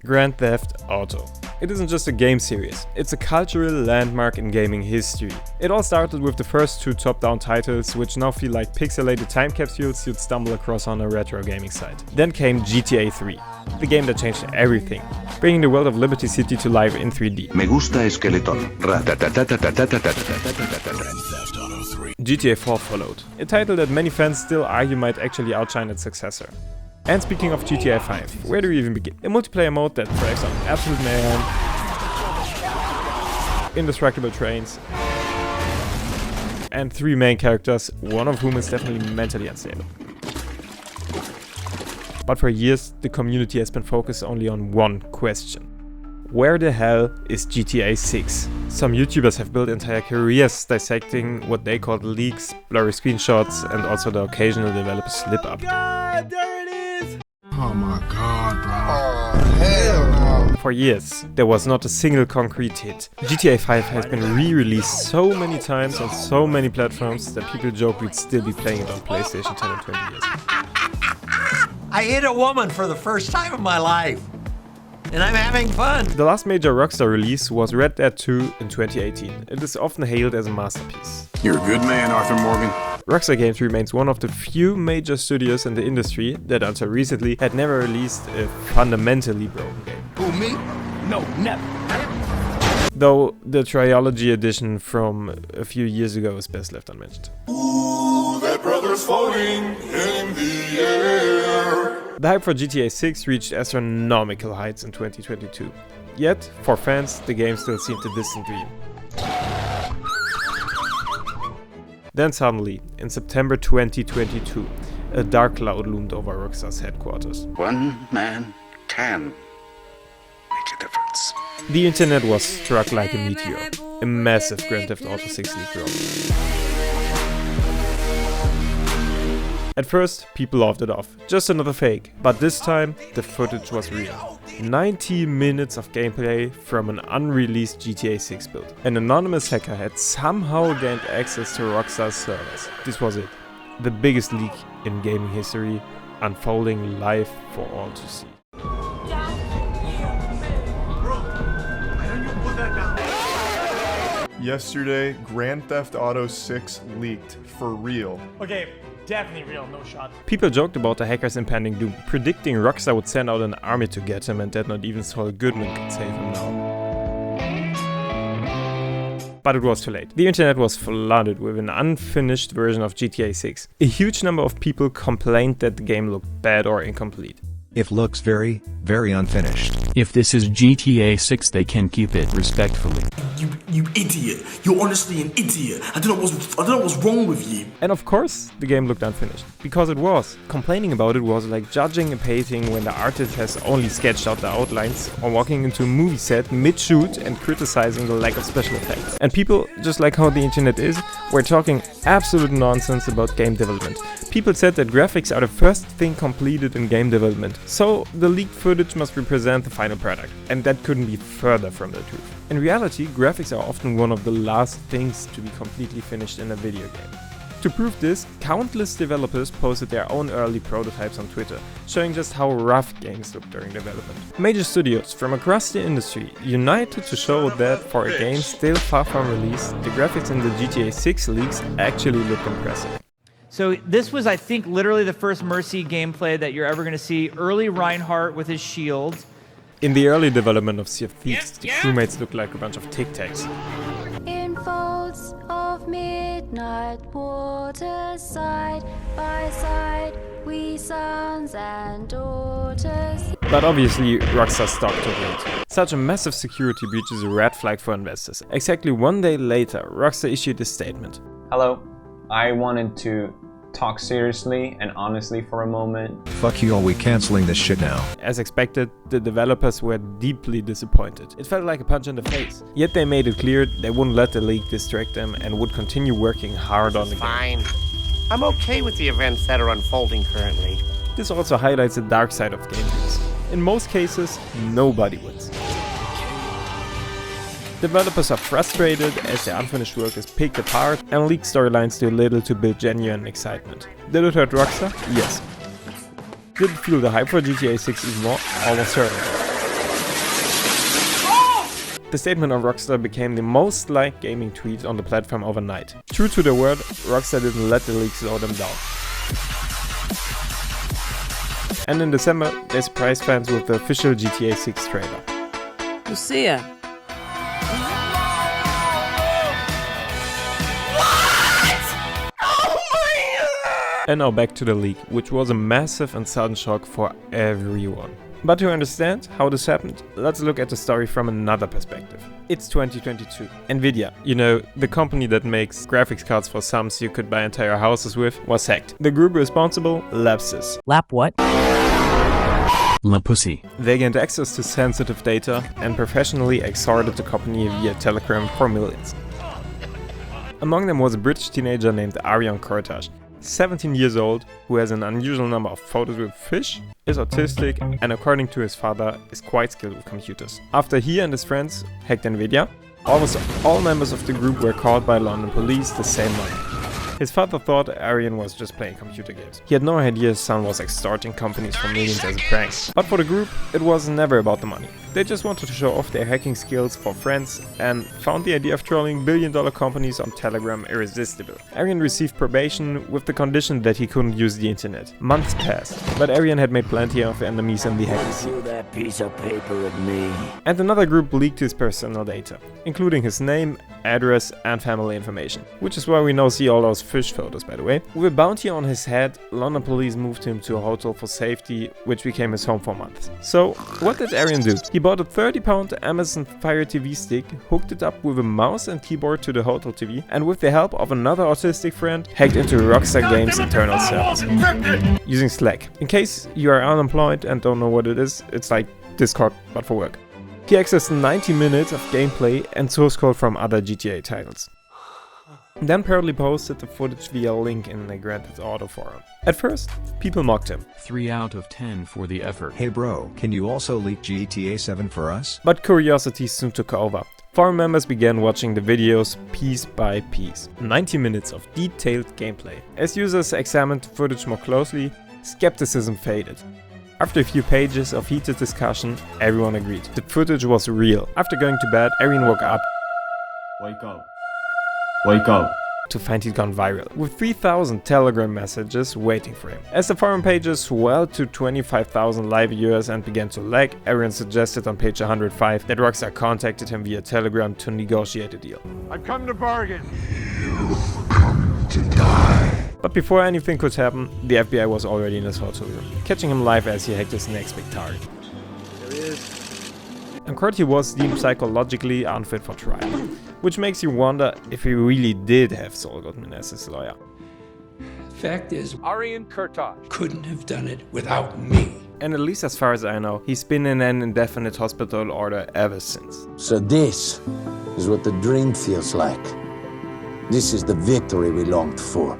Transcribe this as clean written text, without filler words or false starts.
Grand Theft Auto. It isn't just a game series, it's a cultural landmark in gaming history. It all started with the first two top-down titles, which now feel like pixelated time capsules you'd stumble across on a retro gaming site. Then came GTA 3, the game that changed everything, bringing the world of Liberty City to life in 3D. Me gusta Esqueleton. GTA 4 followed, a title that many fans still argue might actually outshine its successor. And speaking of GTA 5, where do we even begin? A multiplayer mode that thrives on absolute mayhem, indestructible trains, and three main characters, one of whom is definitely mentally unstable. But for years, the community has been focused only on one question. Where the hell is GTA 6? Some YouTubers have built entire careers dissecting what they call leaks, blurry screenshots, and also the occasional developer slip up. God, there it is! Oh my god, bro. Oh, hell no. For years, there was not a single concrete hit. GTA 5 has been re-released so many times on so many platforms that people joke we'd still be playing it on PlayStation 10 in 20 years. I hit a woman for the first time in my life, and I'm having fun. The last major Rockstar release was Red Dead 2 in 2018. It is often hailed as a masterpiece. You're a good man, Arthur Morgan. Rockstar Games remains one of the few major studios in the industry that until recently had never released a fundamentally broken game. Who, me? No, never. Though the Trilogy edition from a few years ago is best left unmentioned. Ooh, that brother's floating in the air. The hype for GTA 6 reached astronomical heights in 2022. Yet, for fans, the game still seemed a distant dream. Then suddenly, in September 2022, a dark cloud loomed over Rockstar's headquarters. One man can make a difference. The internet was struck like a meteor. A massive Grand Theft Auto 6 leak dropped. At first, people laughed it off, just another fake, but this time the footage was real. 90 minutes of gameplay from an unreleased GTA 6 build. An anonymous hacker had somehow gained access to Rockstar's servers. This was it. The biggest leak in gaming history, unfolding live for all to see. Yesterday, Grand Theft Auto 6 leaked for real. Okay, definitely real, no shot. People joked about the hacker's impending doom, predicting Rockstar would send out an army to get him and that not even Saul Goodman could save him now. But it was too late. The internet was flooded with an unfinished version of GTA 6. A huge number of people complained that the game looked bad or incomplete. It looks very, very unfinished. If this is GTA 6, they can keep it respectfully. You idiot! You're honestly an idiot. I don't know what's wrong with you. And of course, the game looked unfinished. Because it was. Complaining about it was like judging a painting when the artist has only sketched out the outlines, or walking into a movie set mid-shoot and criticizing the lack of special effects. And people, just like how the internet is, were talking absolute nonsense about game development. People said that graphics are the first thing completed in game development, so the leaked footage must represent the final product. And that couldn't be further from the truth. In reality, graphics are often one of the last things to be completely finished in a video game. To prove this, countless developers posted their own early prototypes on Twitter, showing just how rough games looked during development. Major studios from across the industry united to show that for a game still far from release, the graphics in the GTA 6 leaks actually looked impressive. So this was, I think, literally the first Mercy gameplay that you're ever going to see. Early Reinhardt with his shield. In the early development of Sea of Thieves, the crewmates looked like a bunch of Tic Tacs. In folds of midnight waters, side by side, we sons and daughters. But obviously, Rockstar stopped too late. Such a massive security breach is a red flag for investors. Exactly one day later, Rockstar issued a statement. Hello, I wanted to talk seriously and honestly for a moment. Fuck you all, we canceling this shit now. As expected, the developers were deeply disappointed. It felt like a punch in the face. Yet they made it clear they wouldn't let the leak distract them and would continue working hard on the game. Fine. I'm okay with the events that are unfolding currently. This also highlights the dark side of game leaks. In most cases, nobody wins. Developers are frustrated as their unfinished work is picked apart and leaked storylines do little to build genuine excitement. Did it hurt Rockstar? Yes. Did it fuel the hype for GTA 6 even more? Almost certainly. The statement of Rockstar became the most liked gaming tweet on the platform overnight. True to their word, Rockstar didn't let the leak slow them down. And in December, they surprised fans with the official GTA 6 trailer. Lucia. And now back to the leak, which was a massive and sudden shock for everyone. But to understand how this happened, let's look at the story from another perspective. It's 2022. Nvidia, you know, the company that makes graphics cards for sums you could buy entire houses with, was hacked. The group responsible, Lapsus. Lap what? La Pussy. They gained access to sensitive data and professionally extorted the company via Telegram for millions. Among them was a British teenager named Arian Cortage, 17 years old, who has an unusual number of photos with fish, is autistic, and according to his father, is quite skilled with computers. After he and his friends hacked Nvidia, almost all members of the group were caught by London police the same night. His father thought Arian was just playing computer games. He had no idea his son was extorting companies for millions as a prank. But for the group, it was never about the money. They just wanted to show off their hacking skills for friends and found the idea of trolling billion-dollar companies on Telegram irresistible. Arian received probation with the condition that he couldn't use the internet. Months passed, but Arian had made plenty of enemies in the hacking scene. Throw that piece of paper at me. And another group leaked his personal data, including his name, address and family information. Which is why we now see all those fish photos, by the way. With a bounty on his head, London police moved him to a hotel for safety, which became his home for months. So, what did Arian do? He bought a £30 Amazon Fire TV stick, hooked it up with a mouse and keyboard to the hotel TV, and with the help of another autistic friend, hacked into Rockstar Games' internal servers. Using Slack. In case you are unemployed and don't know what it is, it's like Discord, but for work. He accessed 90 minutes of gameplay and source code from other GTA titles. Then proudly posted the footage via a link in the Grand Theft Auto forum. At first, people mocked him. 3 out of 10 for the effort. Hey bro, can you also leak GTA 7 for us? But curiosity soon took over. Forum members began watching the videos piece by piece. 90 minutes of detailed gameplay. As users examined the footage more closely, skepticism faded. After a few pages of heated discussion, everyone agreed. The footage was real. After going to bed, Arian woke up. Wake up. Wake up. To find he'd gone viral, with 3,000 Telegram messages waiting for him. As the forum pages swelled to 25,000 live viewers and began to lag, Arian suggested on page 105 that Rockstar contacted him via Telegram to negotiate a deal. I've come to bargain. You've come to die. But before anything could happen, the FBI was already in his hotel room, catching him live as he hacked his next big target. There he is. And Corty was deemed psychologically unfit for trial, which makes you wonder if he really did have Saul Goodman as his lawyer. Fact is, Arian Kurtaj couldn't have done it without me. And at least as far as I know, he's been in an indefinite hospital order ever since. So this is what the dream feels like. This is the victory we longed for.